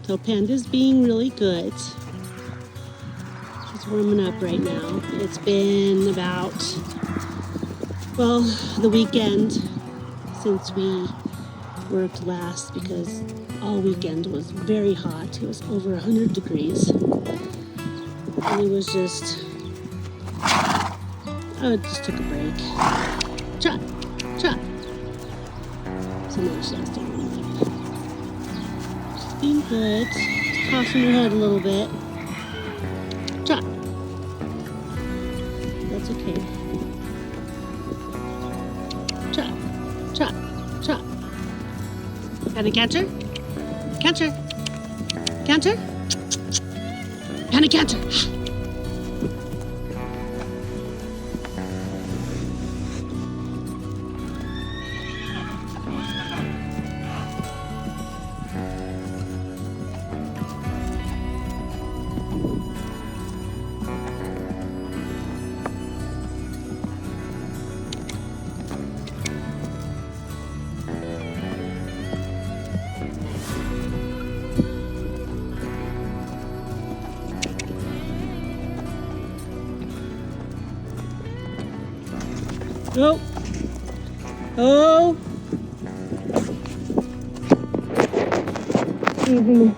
So Panda's being really good. She's warming up right now. It's been about, well, the weekend since we worked last, because all weekend was very hot. It was over 100 degrees. And it was just, I just took a break. Trot, trot. So now she has to warm up. She's being good. Tossing her head a little bit. Trot. That's okay. Trot, trot, trot. Gotta catch her? Catch her. Catch her? Gotta catch her. Oh. Oh. Easy.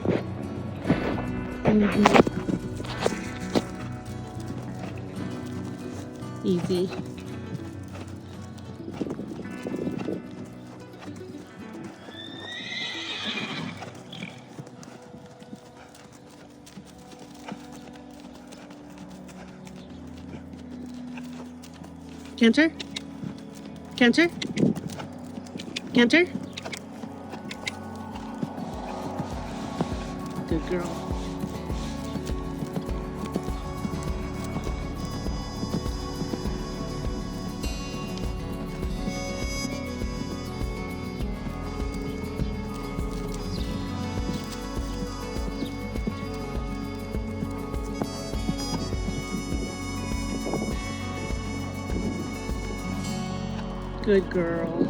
Easy. Canter? Canter? Canter? Good girl. Good girl.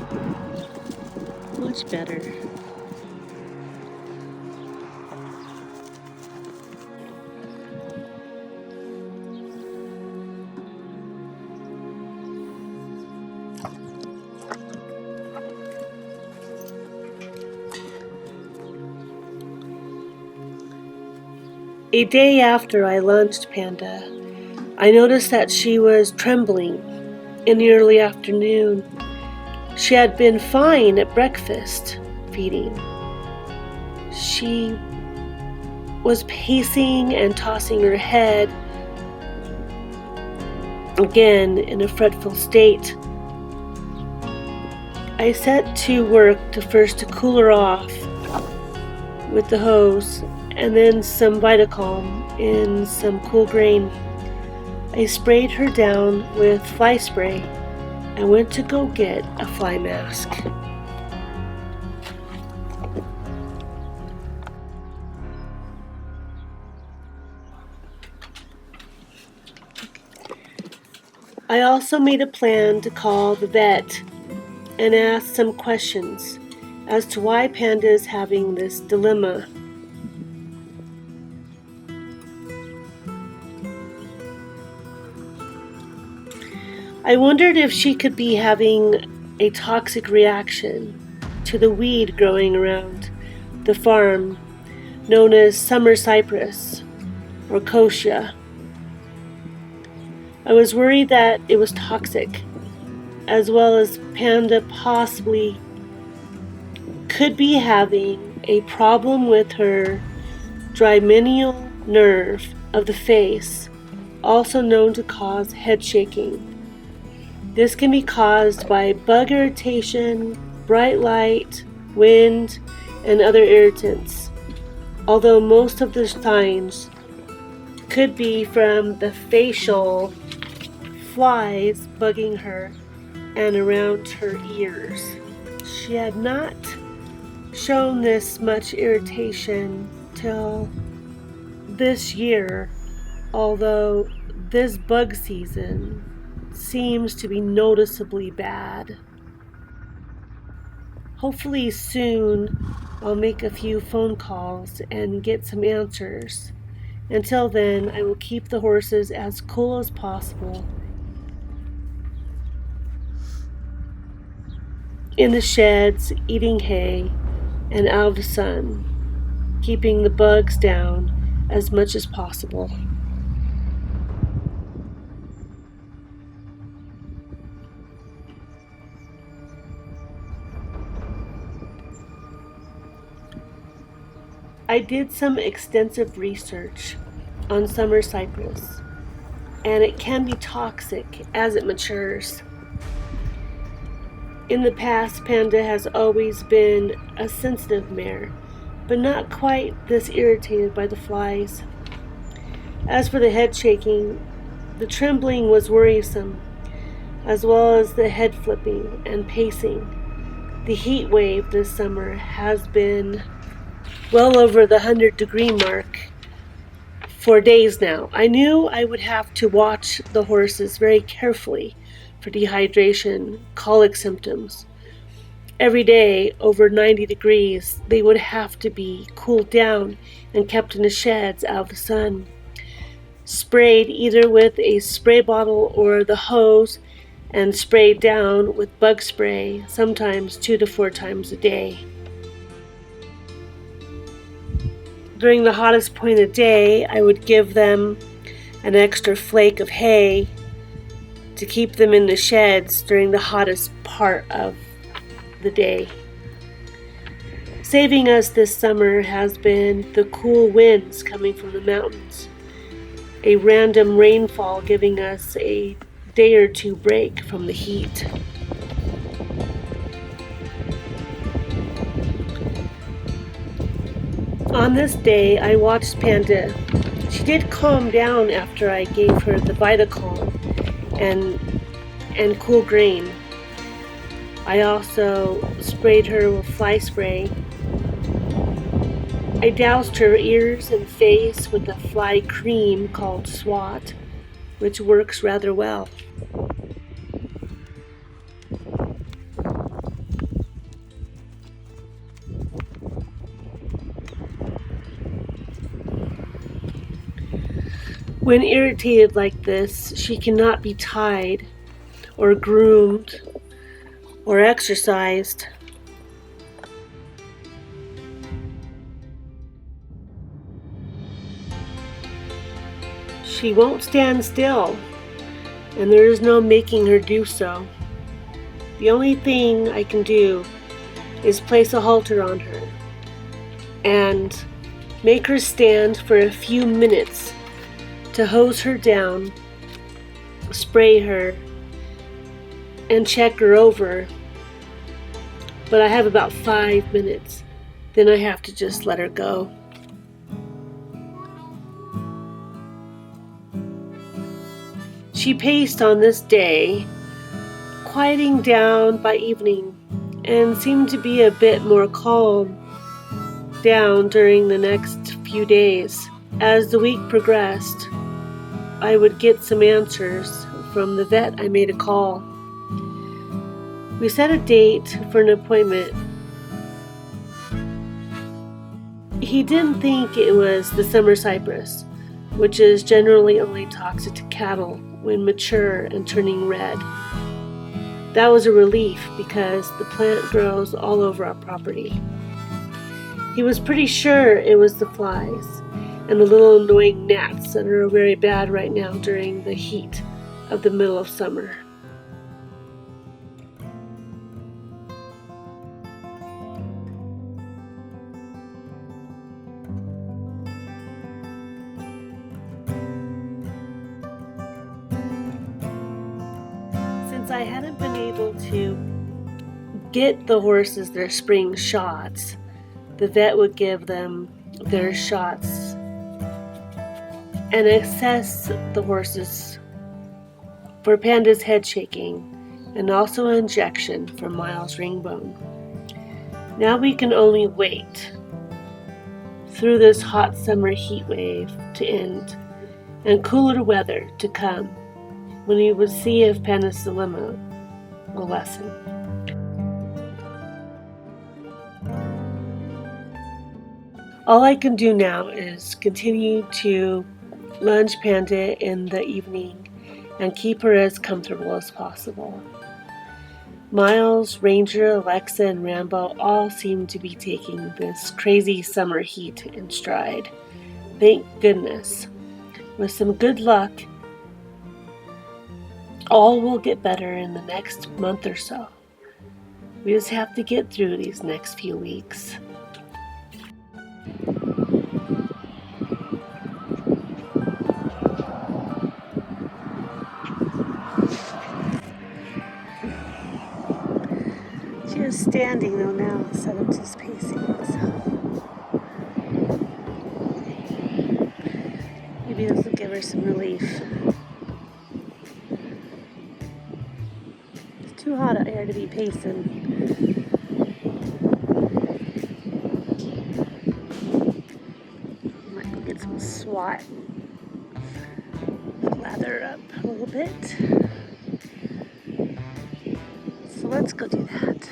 Much better. A day after I lunched Panda, I noticed that she was trembling in the early afternoon. She had been fine at breakfast feeding. She was pacing and tossing her head, again in a fretful state. I set to work to cool her off with the hose, and then some Vitacalm in some cool grain. I sprayed her down with fly spray and went to go get a fly mask. I also made a plan to call the vet and ask some questions as to why Panda is having this dilemma. I wondered if she could be having a toxic reaction to the weed growing around the farm known as summer cypress or kochia. I was worried that it was toxic, as well as Panda possibly could be having a problem with her trigeminal nerve of the face, also known to cause head shaking. This can be caused by bug irritation, bright light, wind, and other irritants, although most of the signs could be from the facial flies bugging her and around her ears. She had not shown this much irritation till this year, although this bug season seems to be noticeably bad. Hopefully soon I'll make a few phone calls and get some answers. Until then, I will keep the horses as cool as possible in the sheds, eating hay, and out of the sun, keeping the bugs down as much as possible. I did some extensive research on summer cypress, and it can be toxic as it matures. In the past, Panda has always been a sensitive mare, but not quite this irritated by the flies. As for the head shaking, the trembling was worrisome, as well as the head flipping and pacing. The heat wave this summer has been well over the 100-degree mark for days now. I knew I would have to watch the horses very carefully for dehydration, colic symptoms. Every day, over 90 degrees, they would have to be cooled down and kept in the sheds out of the sun. Sprayed either with a spray bottle or the hose and sprayed down with bug spray, sometimes 2 to 4 times a day. During the hottest point of day, I would give them an extra flake of hay to keep them in the sheds during the hottest part of the day. Saving us this summer has been the cool winds coming from the mountains, a random rainfall giving us a day or two break from the heat. On this day, I watched Panda. She did calm down after I gave her the Vitacalm and cool grain. I also sprayed her with fly spray. I doused her ears and face with a fly cream called SWAT, which works rather well. When irritated like this, she cannot be tied or groomed or exercised. She won't stand still, and there is no making her do so. The only thing I can do is place a halter on her and make her stand for a few minutes to hose her down, spray her, and check her over. But I have about 5 minutes. Then I have to just let her go. She paced on this day, quieting down by evening, and seemed to be a bit more calm down during the next few days. As the week progressed, I would get some answers from the vet. I made a call. We set a date for an appointment. He didn't think it was the summer cypress, which is generally only toxic to cattle when mature and turning red. That was a relief because the plant grows all over our property. He was pretty sure it was the flies and the little annoying gnats that are very bad right now during the heat of the middle of summer. Since I hadn't been able to get the horses their spring shots, the vet would give them their shots and assess the horses for Panda's head shaking and also an injection for Miles' ringbone. Now we can only wait through this hot summer heat wave to end and cooler weather to come when we will see if Panda's dilemma will lessen. All I can do now is continue to lunge Panda in the evening and keep her as comfortable as possible. Miles, Ranger, Alexa, and Rambo all seem to be taking this crazy summer heat in stride. Thank goodness. With some good luck, all will get better in the next month or so. We just have to get through these next few weeks. She is standing though now instead of just pacing, so maybe this will give her some relief. It's too hot out here to be pacing. Might go get some SWAT. Lather up a little bit. So let's go do that.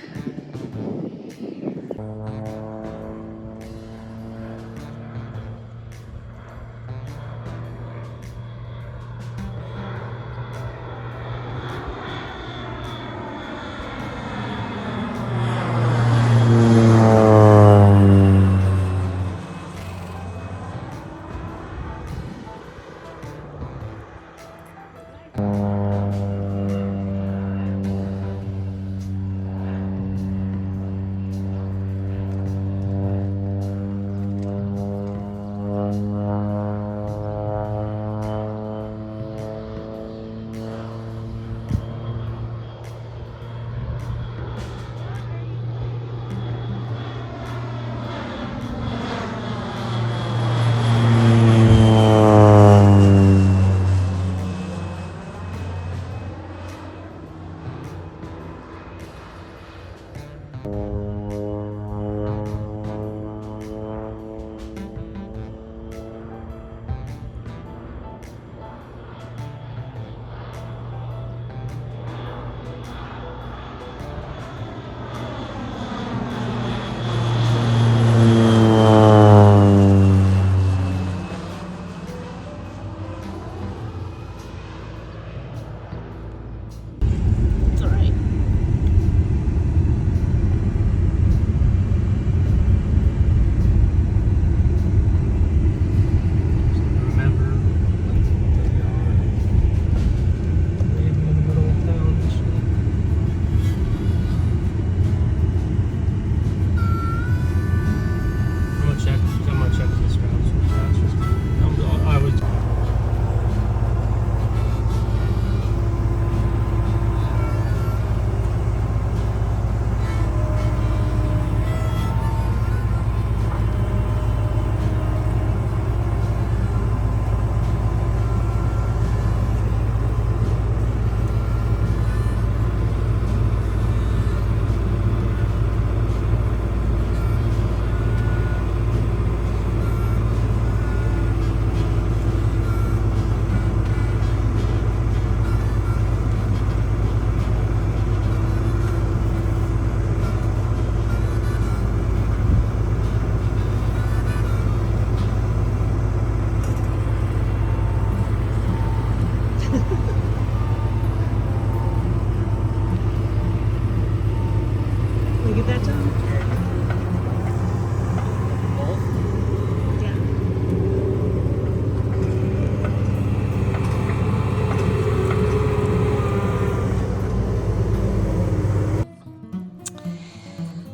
Look at that, Tom.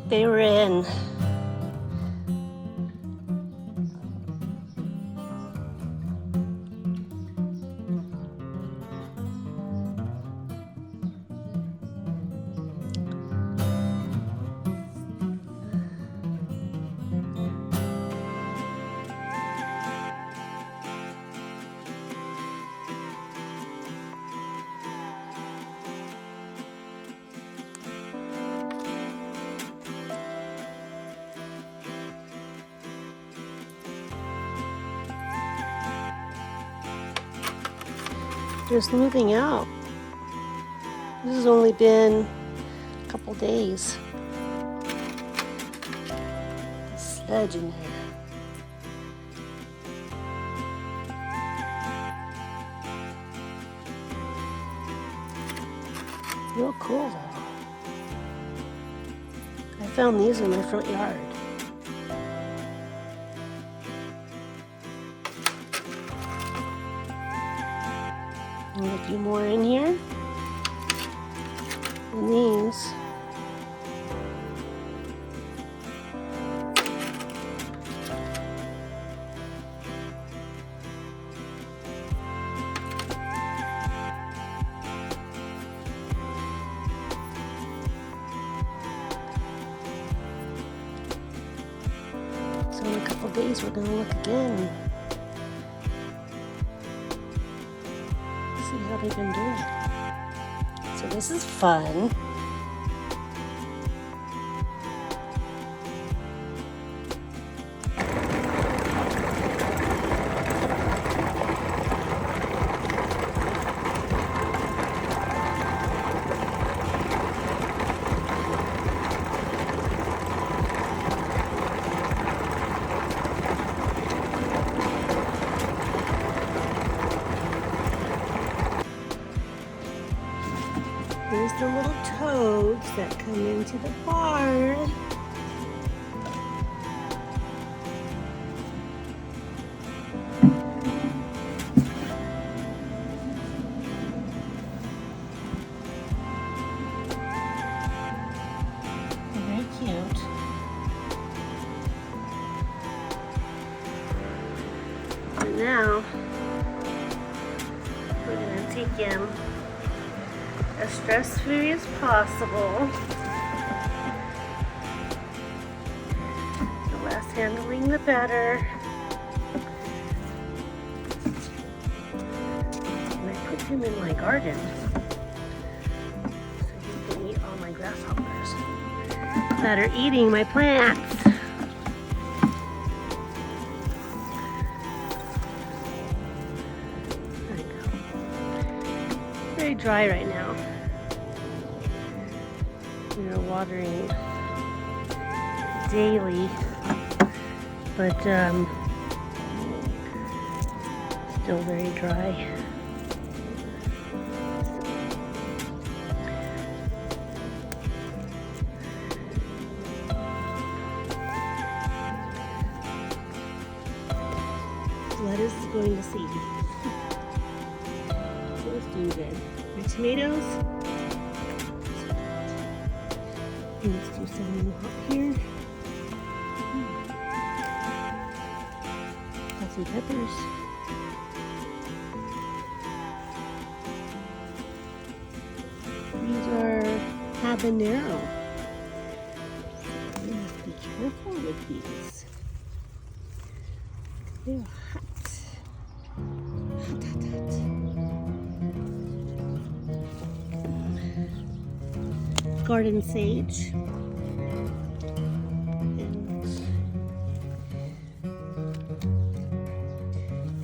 They were in. Just moving out. This has only been a couple days. Sludge in there. cool though. I found these in my front yard. And a few more in here. And these. So in a couple days we're going to look again. See how they've been doing. So this is fun. Here's the little toads that come into the barn. They're very cute. And now we're going to take him as stress-free as possible. The less handling, the better. And I put him in my garden so he can eat all my grasshoppers that are eating my plants. There we go. Very dry right now. We are watering daily, but still very dry. Lettuce is going to seed. So it's doing good. My tomatoes. Let's do some hot here. Got some peppers. These are habanero. You have to be careful with these. They're hot. Hot, hot, hot. Garden sage.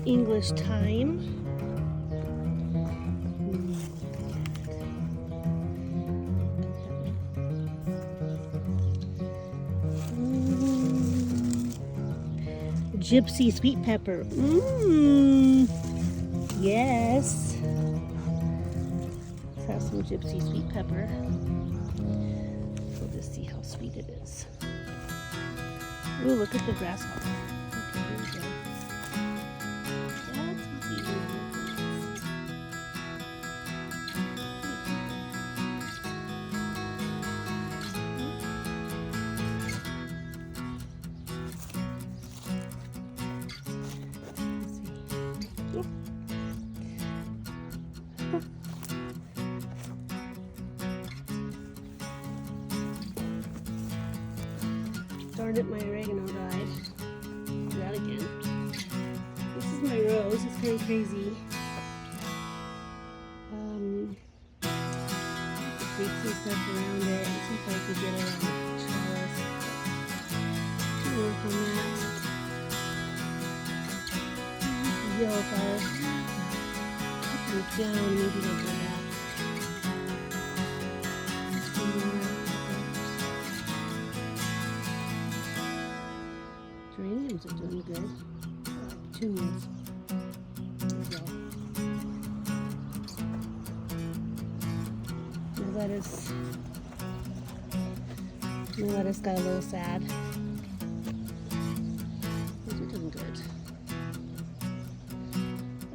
English thyme. Gypsy sweet pepper. Yes. Let's have some gypsy sweet pepper. We'll just see how sweet it is. Ooh, look at the grasshopper. Okay, here we go. Darn it, my oregano died. Do that again. This is my rose. It's kind of crazy. Create some stuff around it. See if I can get it on the trellis. To work on that. Yellow fire. Put them down. Maybe they'll go out. Geraniums are doing good. Petunias. There we go. Now lettuce. The lettuce got a little sad. These are doing good.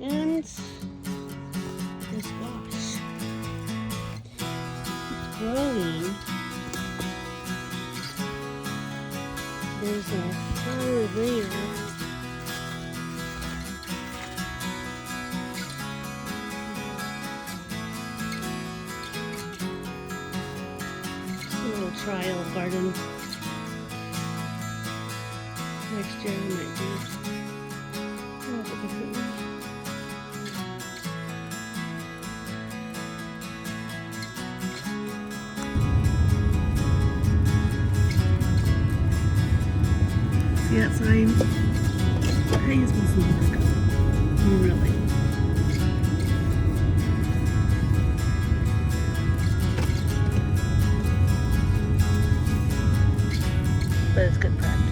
And the squash. It's growing. There's a flower there. Just a little trial garden. Next year I might do a little bit differently. See that sign? How are you supposed to look? Really? But it's good practice.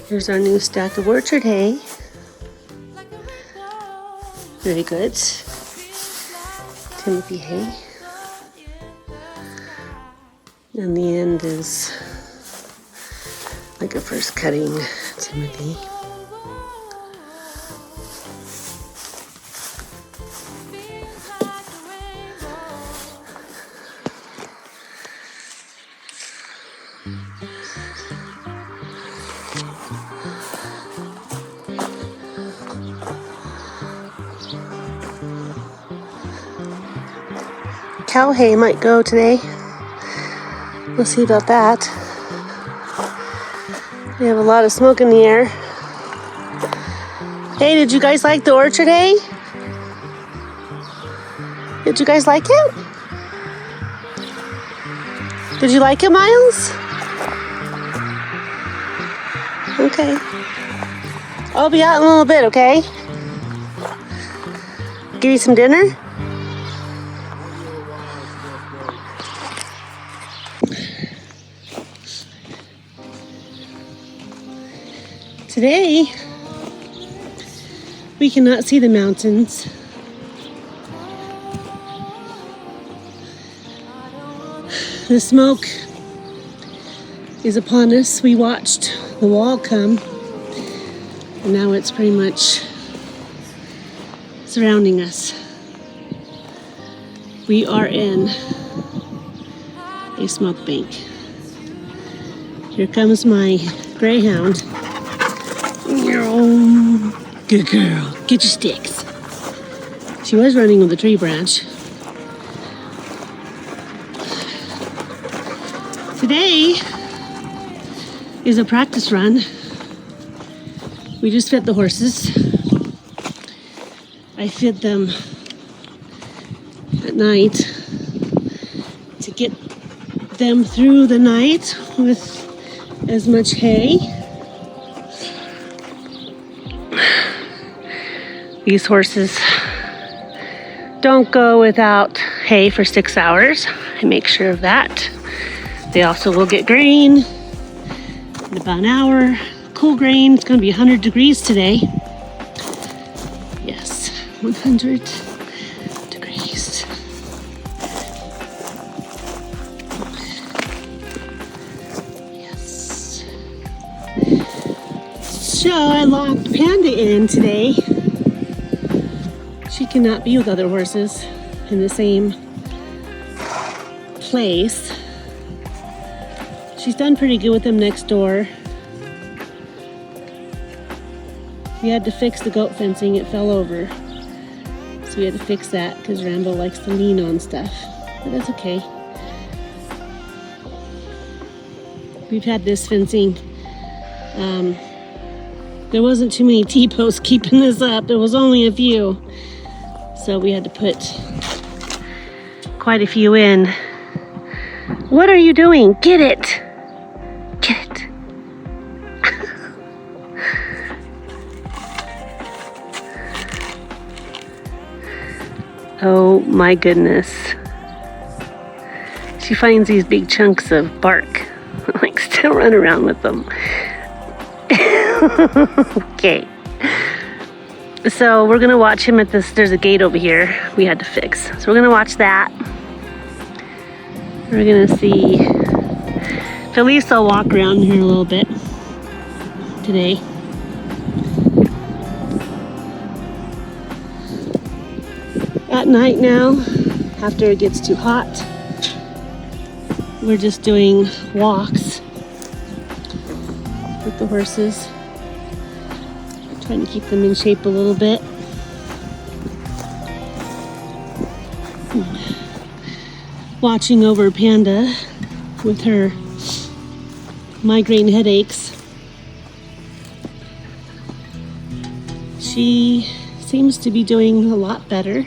Here's our new stack of orchard hay. Very good. Timothy hay. And the end is like a first cutting Timothy. Cow hay might go today. We'll see about that. We have a lot of smoke in the air. Hey, did you guys like the orchard hay? Did you guys like it? Did you like it, Miles? Okay. I'll be out in a little bit, okay? Give you some dinner? Today, we cannot see the mountains. The smoke is upon us. We watched the wall come, and now it's pretty much surrounding us. We are in a smoke bank. Here comes my greyhound. Good girl. Get your sticks. She was running with a tree branch. Today is a practice run. We just fed the horses. I fed them at night to get them through the night with as much hay. These horses don't go without hay for 6 hours. I make sure of that. They also will get grain in about an hour. Cool grain. It's going to be 100 degrees today. Yes, 100 degrees. So I locked Panda in today. She cannot be with other horses in the same place. She's done pretty good with them next door. We had to fix the goat fencing, it fell over. So we had to fix that because Rambo likes to lean on stuff, but that's okay. We've had this fencing. There wasn't too many T-posts keeping this up. There was only a few. So we had to put quite a few in. What are you doing? Get it! Get it! Oh my goodness. She finds these big chunks of bark. Like, still run around with them. Okay. So we're gonna watch him at this. There's a gate over here we had to fix. So we're gonna watch that. We're gonna see. Felice will walk around here a little bit today. At night now, after it gets too hot, we're just doing walks with the horses, trying to keep them in shape a little bit. Watching over Panda with her migraine headaches. She seems to be doing a lot better.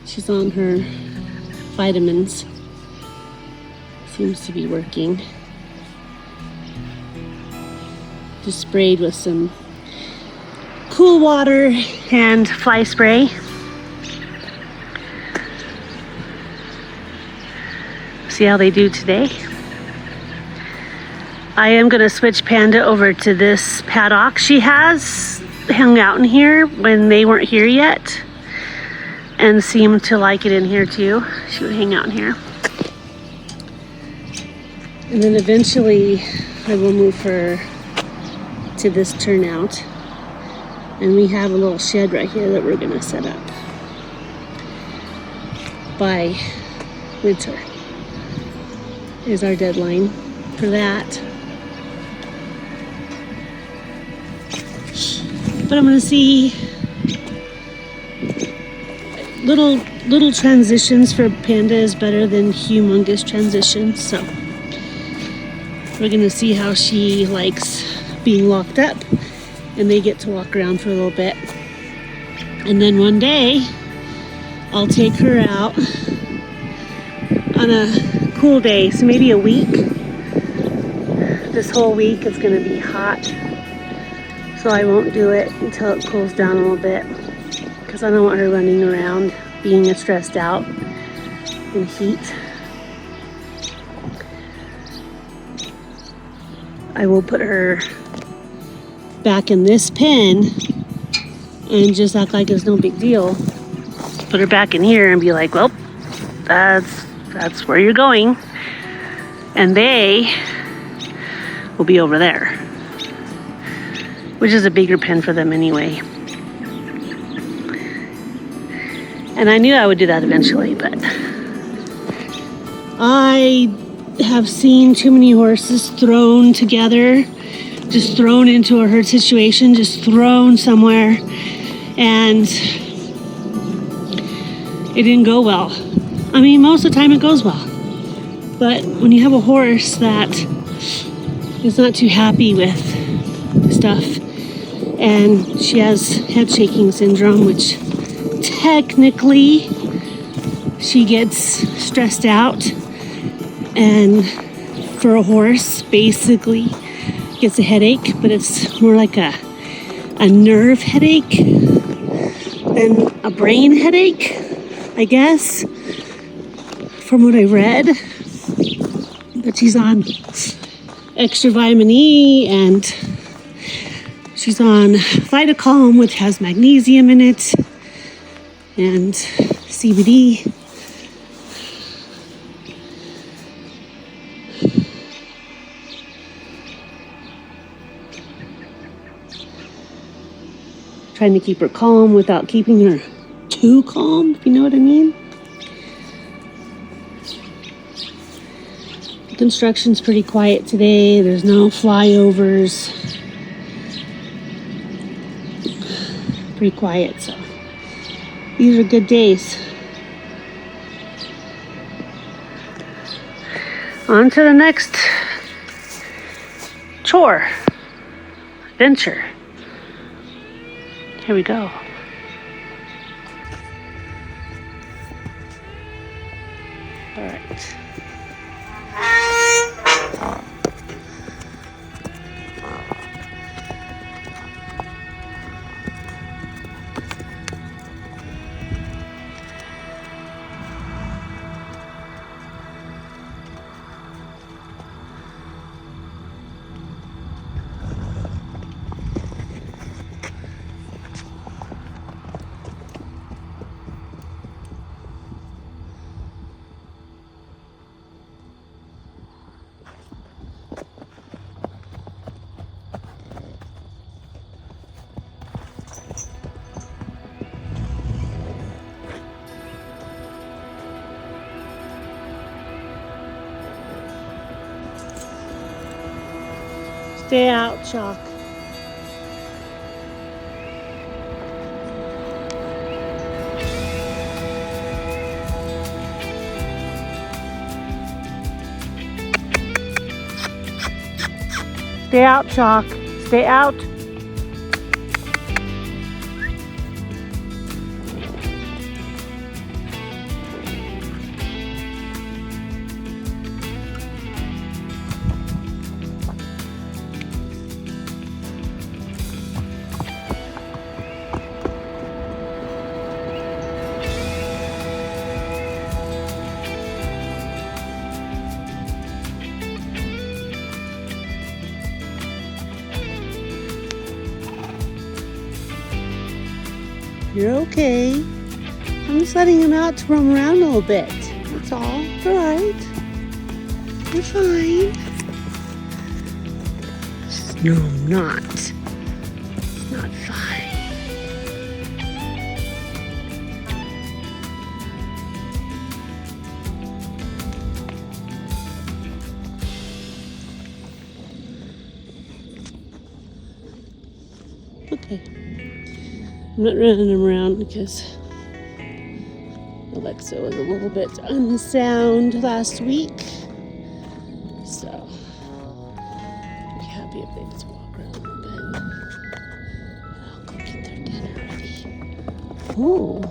She's on her vitamins. Seems to be working. Just sprayed with some cool water and fly spray. See how they do today. I am going to switch Panda over to this paddock. She has hung out in here when they weren't here yet and seemed to like it in here too. She would hang out in here. And then eventually I will move her to this turnout. And we have a little shed right here that we're gonna set up by winter is our deadline for that. But I'm gonna see little transitions for Panda is better than humongous transitions. So we're gonna see how she likes being locked up and they get to walk around for a little bit. And then one day I'll take her out on a cool day, so maybe a week. This whole week it's gonna be hot, so I won't do it until it cools down a little bit because I don't want her running around being stressed out in heat. I will put her back in this pen and just act like it's no big deal. Put her back in here and be like, well, that's where you're going. And they will be over there, which is a bigger pen for them anyway. And I knew I would do that eventually, but I have seen too many horses thrown together, just thrown into a herd situation, just thrown somewhere, and it didn't go well. I mean, most of the time it goes well, but when you have a horse that is not too happy with stuff, and she has head shaking syndrome, which technically she gets stressed out, and for a horse basically gets a headache, but it's more like a nerve headache than a brain headache, I guess, from what I read. But she's on extra vitamin E and she's on Vitacalm, which has magnesium in it, and CBD. trying to keep her calm without keeping her too calm, if you know what I mean. Construction's pretty quiet today. There's no flyovers. Pretty quiet, so these are good days. On to the next chore, adventure. Here we go. All right. Stay out, Chalk. Stay out, Chalk. Stay out. You're okay. I'm just letting him out to roam around a little bit. That's all. It's all right. You're fine. No, I'm not. It's not fine. Okay. I'm not running him around because Alexa was a little bit unsound last week. So I'd be happy if they just walk around a little bit. And I'll go get their dinner ready. Ooh.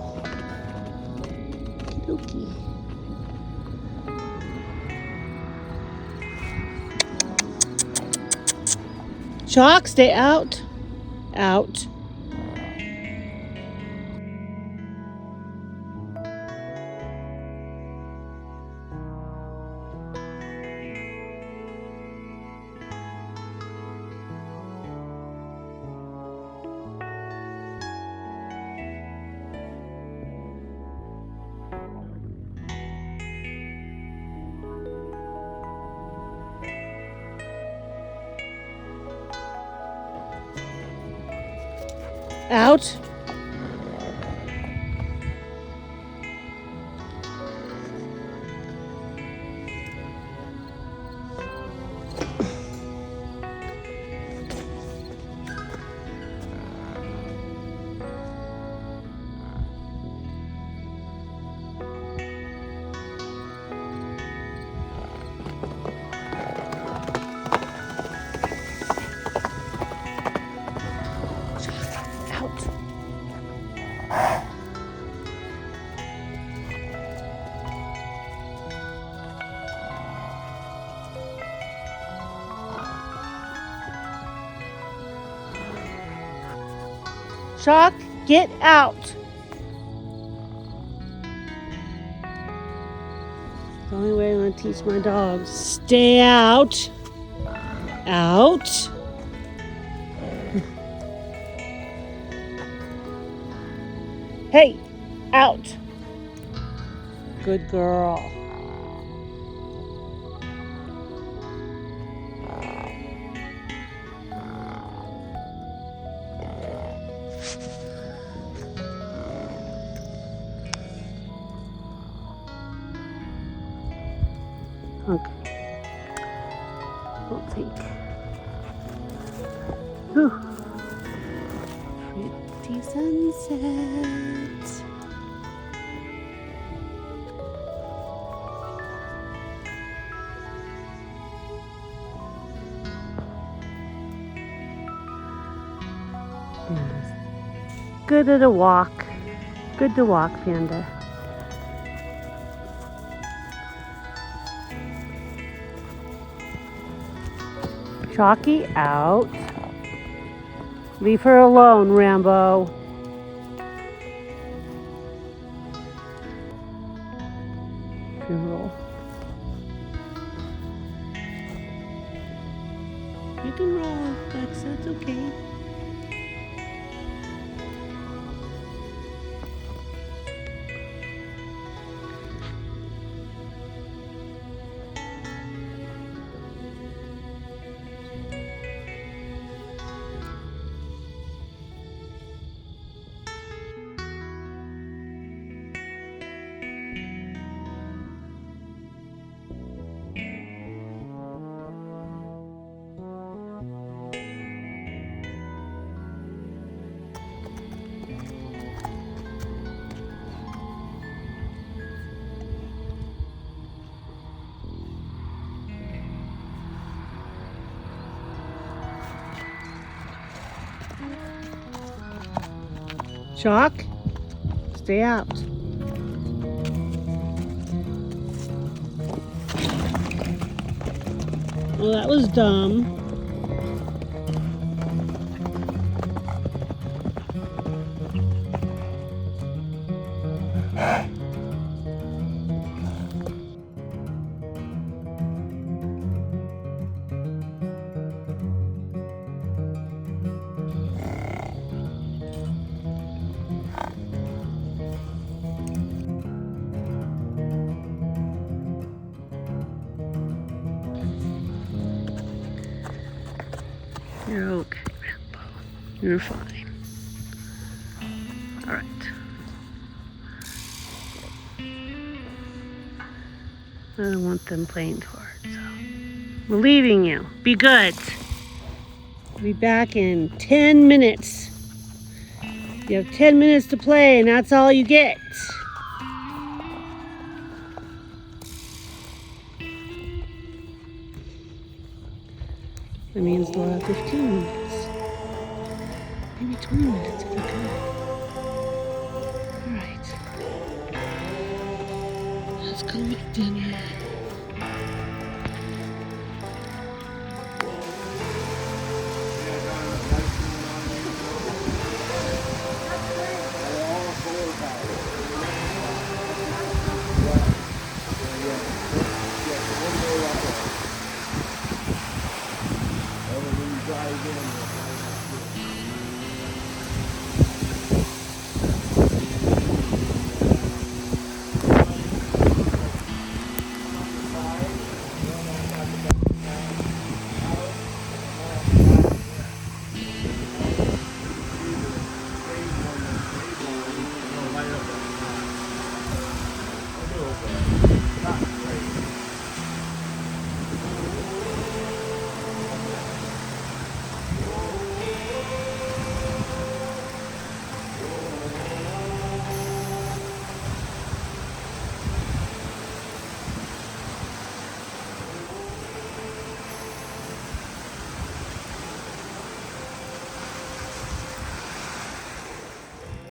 Okey-dokey. Chalk, stay out. Out. Out. Chalk, get out. The only way I'm going to teach my dogs. Stay out. Out. Hey, out. Good girl. Whew. Pretty sunset. Good at a walk. Good to walk, Panda. Chalky out. Leave her alone, Rambo. Roll. You can roll, Lex, that's okay. Chalk, stay out. Well, that was dumb. You're okay, Rambo. You're fine. All right. I don't want them playing too hard, so we're leaving you. Be good. We'll be back in 10 minutes. You have 10 minutes to play, and that's all you get. That means we'll have 15 minutes. Maybe 20 minutes if we could. All right. Let's go make dinner.